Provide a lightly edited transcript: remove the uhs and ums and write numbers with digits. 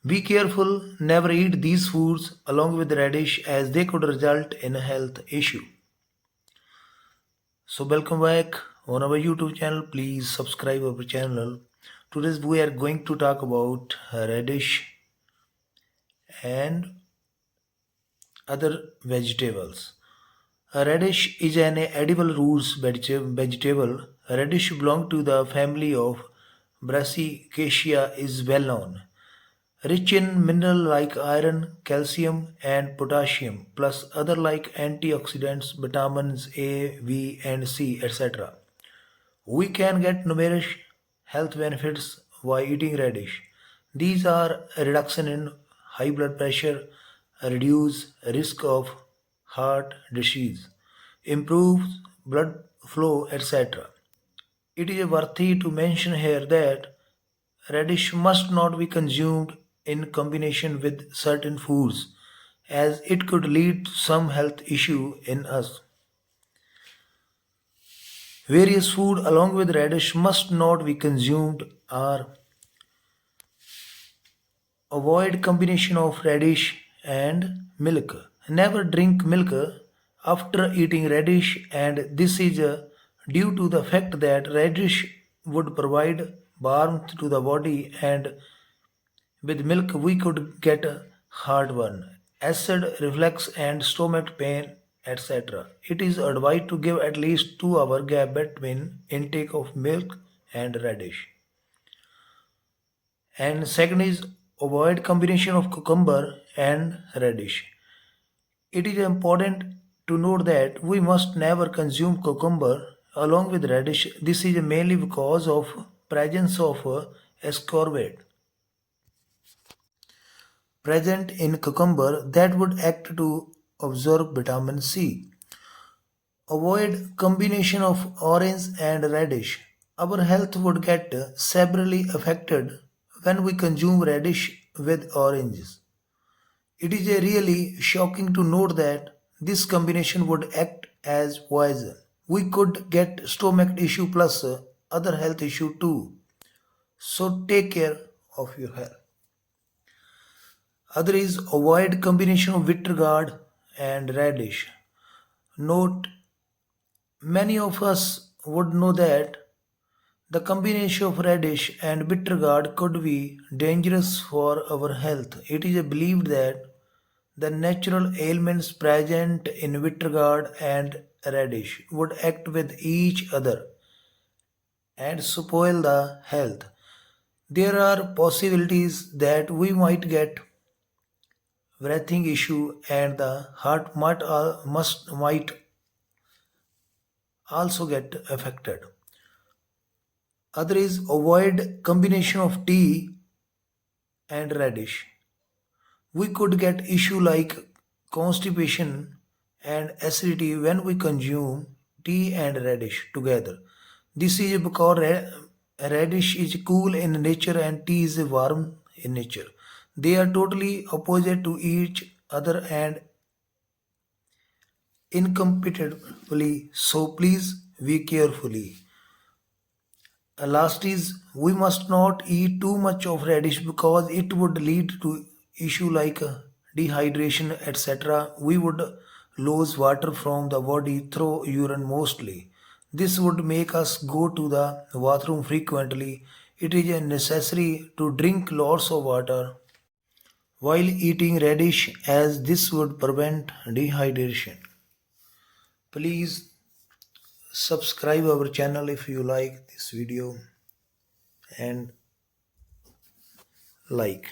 Be careful, never eat these foods along with radish as they could result in a health issue. So welcome back on our YouTube channel. Please subscribe our channel. Today we are going to talk about radish and other vegetables. A radish is an edible roots vegetable. Radish belong to the family of Brassicaceae is well known. Rich in mineral like iron, calcium and potassium plus other like antioxidants, vitamins A, V and C etc. We can get numerous health benefits while eating radish. These are a reduction in high blood pressure, a reduce risk of heart disease, improves blood flow, etc. It is worthy to mention here that radish must not be consumed in combination with certain foods as it could lead to some health issue in us. Various food along with radish must not be consumed are avoid combination of radish and milk. Never drink milk after eating radish and this is due to the fact that radish would provide warmth to the body and with milk we could get heartburn, acid reflux and stomach pain, etc. It is advised to give at least 2 hour gap between intake of milk and radish. And second is avoid combination of cucumber and radish. It is important to note that we must never consume cucumber along with radish. This is mainly because of presence of ascorbate present in cucumber that would act to absorb vitamin C. Avoid combination of orange and radish. Our health would get severely affected when we consume radish with oranges. It is really shocking to note that this combination would act as poison. We could get stomach issue plus other health issue too. So take care of your health. Other is avoid combination of bitter gourd and radish. Note many of us would know that the combination of radish and bitter gourd could be dangerous for our health. It is believed that the natural ailments present in bitter gourd and radish would act with each other and spoil the health. There are possibilities that we might get breathing issue and the heart might also get affected. Other is avoid combination of tea and radish. We could get issue like constipation and acidity when we consume tea and radish together. This is because radish is cool in nature and tea is warm in nature. They are totally opposite to each other and incompatibly. So please be carefully. Last is we must not eat too much of radish because it would lead to issue like dehydration etc. We would lose water from the body through urine mostly. This would make us go to the bathroom frequently. It is necessary to drink lots of water while eating radish as this would prevent dehydration. Please subscribe our channel if you like this video and like.